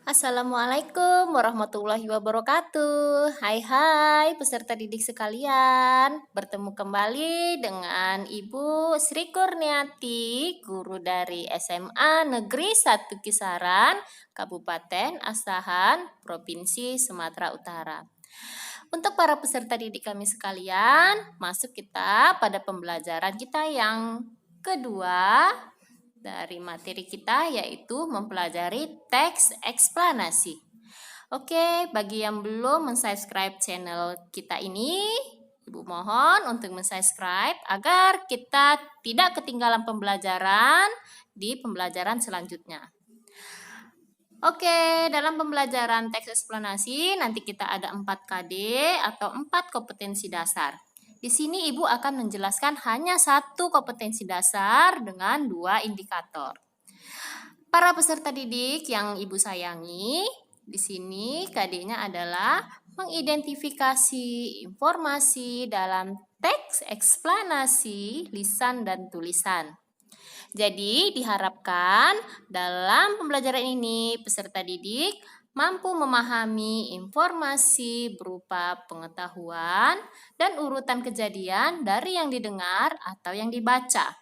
Assalamualaikum warahmatullahi wabarakatuh. Hai peserta didik sekalian. Bertemu kembali dengan Ibu Sri Kurniati, guru dari SMA Negeri 1 Kisaran, Kabupaten Asahan, Provinsi Sumatera Utara. Untuk para peserta didik kami sekalian, masuk kita pada pembelajaran kita yang kedua dari materi kita, yaitu mempelajari teks eksplanasi. Oke, bagi yang belum mensubscribe channel kita ini, Ibu mohon untuk mensubscribe agar kita tidak ketinggalan pembelajaran di pembelajaran selanjutnya. Oke, dalam pembelajaran teks eksplanasi nanti kita ada 4 KD atau 4 kompetensi dasar. Di sini Ibu akan menjelaskan hanya 1 kompetensi dasar dengan 2 indikator. Para peserta didik yang Ibu sayangi, di sini KD-nya adalah mengidentifikasi informasi dalam teks eksplanasi lisan dan tulisan. Jadi diharapkan dalam pembelajaran ini peserta didik mampu memahami informasi berupa pengetahuan dan urutan kejadian dari yang didengar atau yang dibaca.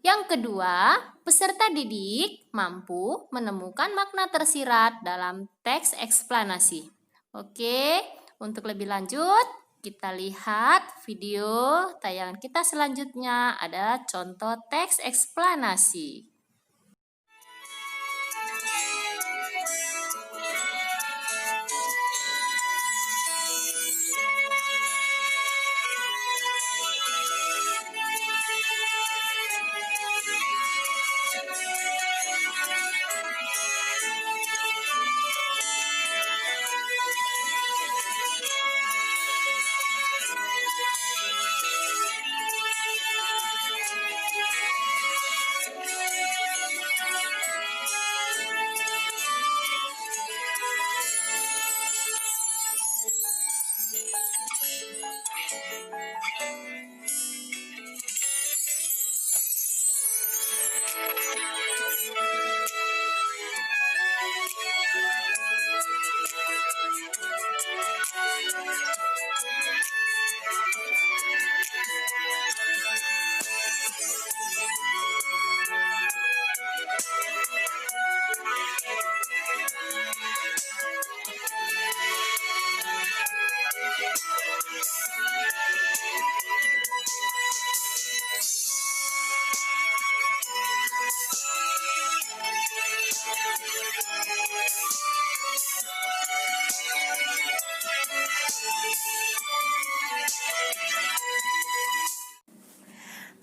Yang kedua, peserta didik mampu menemukan makna tersirat dalam teks eksplanasi. Oke, untuk lebih lanjut, kita lihat video tayangan kita selanjutnya, ada contoh teks eksplanasi.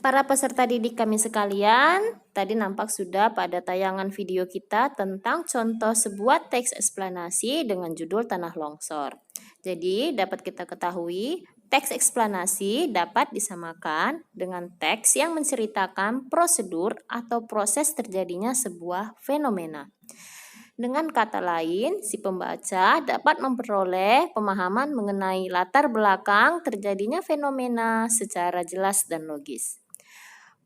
Para peserta didik kami sekalian, tadi nampak sudah pada tayangan video kita tentang contoh sebuah teks eksplanasi dengan judul Tanah Longsor. Jadi dapat kita ketahui, teks eksplanasi dapat disamakan dengan teks yang menceritakan prosedur atau proses terjadinya sebuah fenomena. Dengan kata lain, si pembaca dapat memperoleh pemahaman mengenai latar belakang terjadinya fenomena secara jelas dan logis.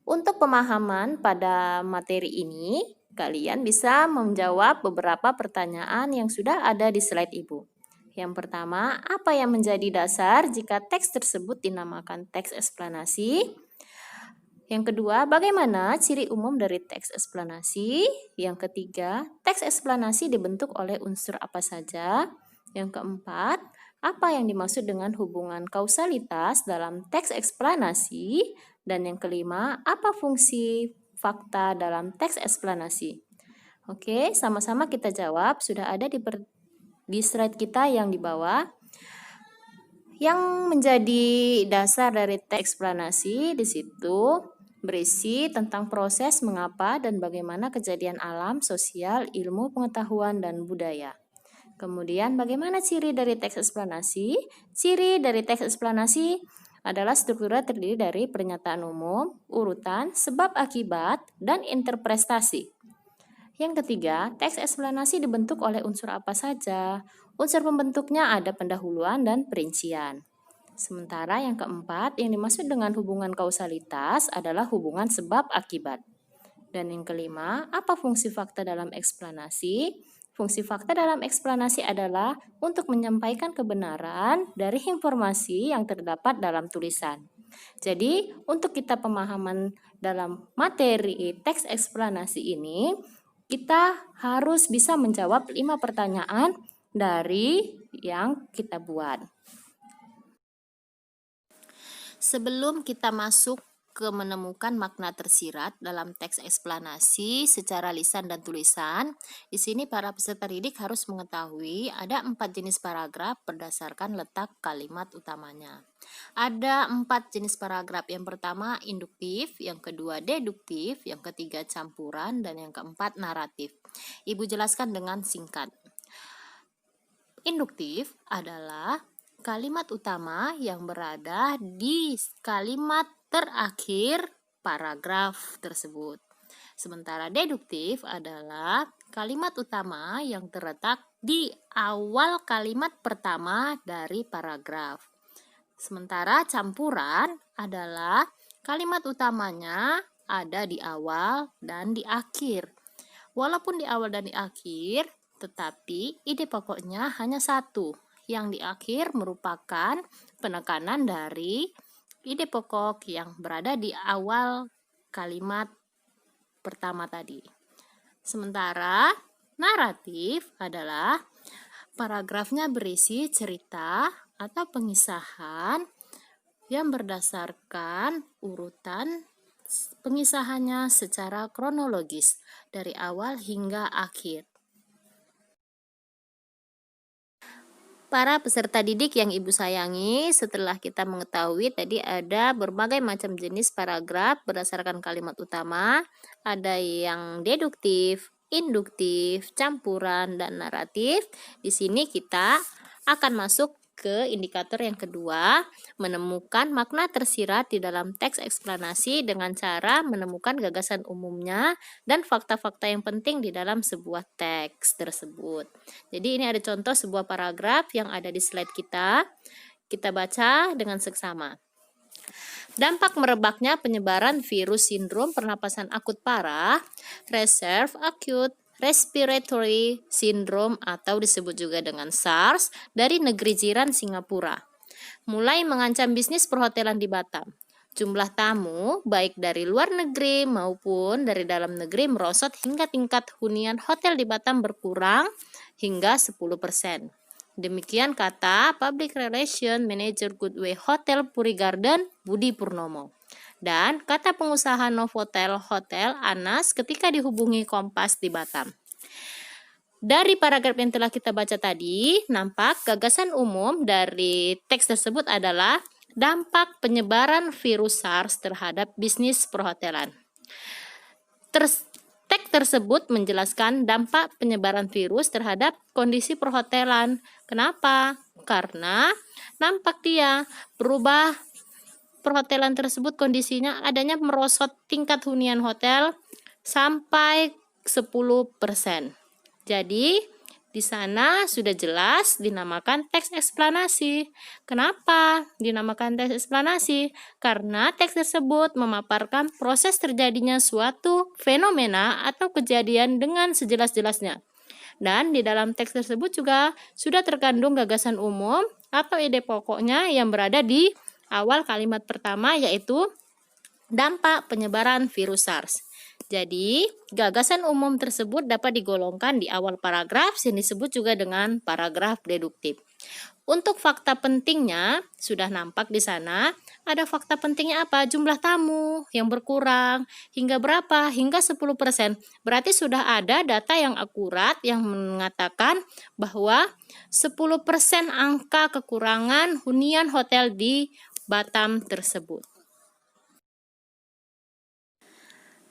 Untuk pemahaman pada materi ini, kalian bisa menjawab beberapa pertanyaan yang sudah ada di slide Ibu. Yang pertama, apa yang menjadi dasar jika teks tersebut dinamakan teks eksplanasi? Yang kedua, bagaimana ciri umum dari teks eksplanasi? Yang ketiga, teks eksplanasi dibentuk oleh unsur apa saja? Yang keempat, apa yang dimaksud dengan hubungan kausalitas dalam teks eksplanasi? Dan yang kelima, apa fungsi fakta dalam teks eksplanasi? Oke, sama-sama kita jawab. Sudah ada di slide kita yang di bawah. Yang menjadi dasar dari teks eksplanasi di situ berisi tentang proses mengapa dan bagaimana kejadian alam, sosial, ilmu, pengetahuan, dan budaya. Kemudian bagaimana ciri dari teks eksplanasi? Ciri dari teks eksplanasi adalah strukturnya terdiri dari pernyataan umum, urutan, sebab akibat, dan interpretasi. Yang ketiga, teks eksplanasi dibentuk oleh unsur apa saja? Unsur pembentuknya ada pendahuluan dan perincian. Sementara yang keempat, yang dimaksud dengan hubungan kausalitas adalah hubungan sebab akibat. Dan yang kelima, apa fungsi fakta dalam eksplanasi? Fungsi fakta dalam eksplanasi adalah untuk menyampaikan kebenaran dari informasi yang terdapat dalam tulisan. Jadi, untuk kita pemahaman dalam materi teks eksplanasi ini, kita harus bisa menjawab 5 pertanyaan dari yang kita buat. Sebelum kita masuk ke menemukan makna tersirat dalam teks eksplanasi secara lisan dan tulisan, di sini para peserta didik harus mengetahui ada 4 jenis paragraf berdasarkan letak kalimat utamanya. Ada 4 jenis paragraf. Yang pertama induktif, yang kedua deduktif, yang ketiga campuran, dan yang keempat naratif. Ibu jelaskan dengan singkat. Induktif adalah kalimat utama yang berada di kalimat terakhir paragraf tersebut. Sementara deduktif adalah kalimat utama yang terletak di awal kalimat pertama dari paragraf. Sementara campuran adalah kalimat utamanya ada di awal dan di akhir. Walaupun di awal dan di akhir, tetapi ide pokoknya hanya satu. Yang di akhir merupakan penekanan dari ide pokok yang berada di awal kalimat pertama tadi. Sementara naratif adalah paragrafnya berisi cerita atau pengisahan yang berdasarkan urutan pengisahannya secara kronologis dari awal hingga akhir. Para peserta didik yang Ibu sayangi, setelah kita mengetahui tadi ada berbagai macam jenis paragraf berdasarkan kalimat utama, ada yang deduktif, induktif, campuran, dan naratif. Di sini kita akan masuk ke indikator yang kedua, menemukan makna tersirat di dalam teks eksplanasi dengan cara menemukan gagasan umumnya dan fakta-fakta yang penting di dalam sebuah teks tersebut. Jadi ini ada contoh sebuah paragraf yang ada di slide kita. Kita baca dengan seksama. Dampak merebaknya penyebaran virus sindrom pernapasan akut parah, Reserve Acute Respiratory Syndrome atau disebut juga dengan SARS dari negeri jiran Singapura, mulai mengancam bisnis perhotelan di Batam. Jumlah tamu baik dari luar negeri maupun dari dalam negeri merosot hingga tingkat hunian hotel di Batam berkurang hingga 10%. Demikian kata Public Relation Manager Goodway Hotel Puri Garden Budi Purnomo. Dan kata pengusaha Novotel Hotel Anas ketika dihubungi Kompas di Batam. Dari paragraf yang telah kita baca tadi, nampak gagasan umum dari teks tersebut adalah dampak penyebaran virus SARS terhadap bisnis perhotelan. Teks tersebut menjelaskan dampak penyebaran virus terhadap kondisi perhotelan. Kenapa? Karena nampak dia berubah perhotelan tersebut kondisinya adanya merosot tingkat hunian hotel sampai 10%. Jadi, di sana sudah jelas dinamakan teks eksplanasi. Kenapa dinamakan teks eksplanasi? Karena teks tersebut memaparkan proses terjadinya suatu fenomena atau kejadian dengan sejelas-jelasnya. Dan di dalam teks tersebut juga sudah terkandung gagasan umum atau ide pokoknya yang berada di awal kalimat pertama, yaitu dampak penyebaran virus SARS. Jadi, gagasan umum tersebut dapat digolongkan di awal paragraf yang disebut juga dengan paragraf deduktif. Untuk fakta pentingnya sudah nampak di sana. Ada fakta pentingnya apa? Jumlah tamu yang berkurang hingga berapa? Hingga 10%. Berarti sudah ada data yang akurat yang mengatakan bahwa 10% angka kekurangan hunian hotel di Batam tersebut.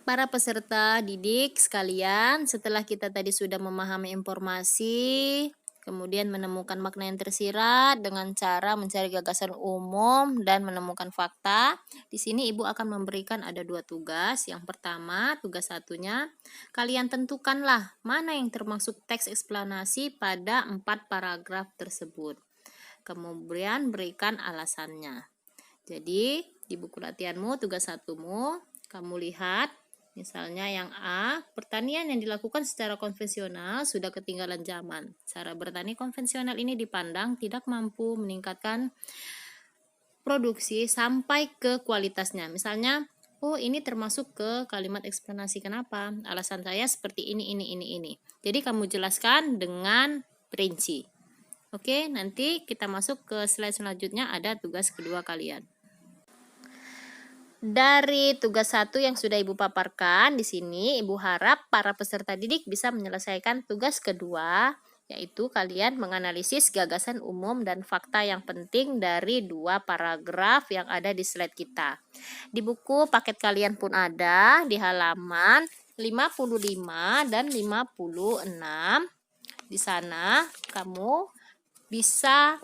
Para peserta didik sekalian, setelah kita tadi sudah memahami informasi, kemudian menemukan makna yang tersirat dengan cara mencari gagasan umum dan menemukan fakta. Di sini Ibu akan memberikan ada 2 tugas. Yang pertama, tugas satunya, kalian tentukanlah mana yang termasuk teks eksplanasi pada 4 paragraf tersebut. Kemudian berikan alasannya. Jadi, di buku latihanmu, tugas 1mu, kamu lihat Misalnya yang A, pertanian yang dilakukan secara konvensional sudah ketinggalan zaman. Cara bertani konvensional ini dipandang tidak mampu meningkatkan produksi sampai ke kualitasnya. Misalnya, oh ini termasuk ke kalimat eksplanasi. Kenapa? Alasan saya seperti ini. Jadi kamu jelaskan dengan rinci. Oke, nanti kita masuk ke slide selanjutnya, ada tugas kedua kalian. Dari tugas 1 yang sudah Ibu paparkan di sini, Ibu harap para peserta didik bisa menyelesaikan tugas kedua, yaitu kalian menganalisis gagasan umum dan fakta yang penting dari 2 paragraf yang ada di slide kita. Di buku paket kalian pun ada di halaman 55 dan 56. Di sana kamu bisa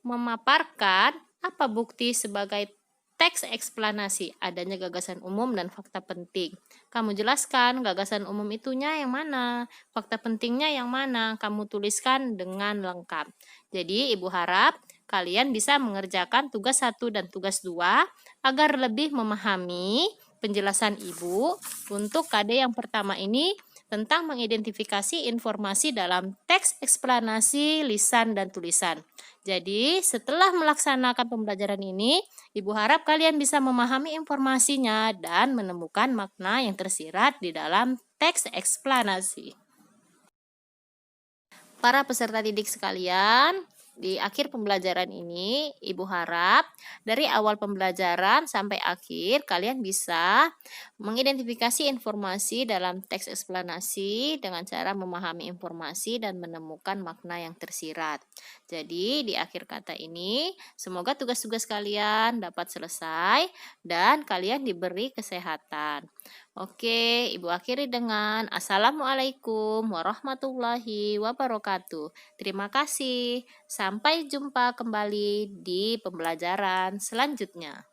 memaparkan apa bukti sebagai teks eksplanasi adanya gagasan umum dan fakta penting. Kamu jelaskan gagasan umum itunya yang mana, fakta pentingnya yang mana, kamu tuliskan dengan lengkap. Jadi Ibu harap kalian bisa mengerjakan tugas 1 dan tugas 2 agar lebih memahami penjelasan Ibu untuk KD yang pertama ini tentang mengidentifikasi informasi dalam teks eksplanasi lisan dan tulisan. Jadi, setelah melaksanakan pembelajaran ini, Ibu harap kalian bisa memahami informasinya dan menemukan makna yang tersirat di dalam teks eksplanasi. Para peserta didik sekalian, di akhir pembelajaran ini, Ibu harap dari awal pembelajaran sampai akhir kalian bisa mengidentifikasi informasi dalam teks eksplanasi dengan cara memahami informasi dan menemukan makna yang tersirat. Jadi, di akhir kata ini, semoga tugas-tugas kalian dapat selesai dan kalian diberi kesehatan. Oke, Ibu akhiri dengan Assalamualaikum warahmatullahi wabarakatuh. Terima kasih. Sampai jumpa kembali di pembelajaran selanjutnya.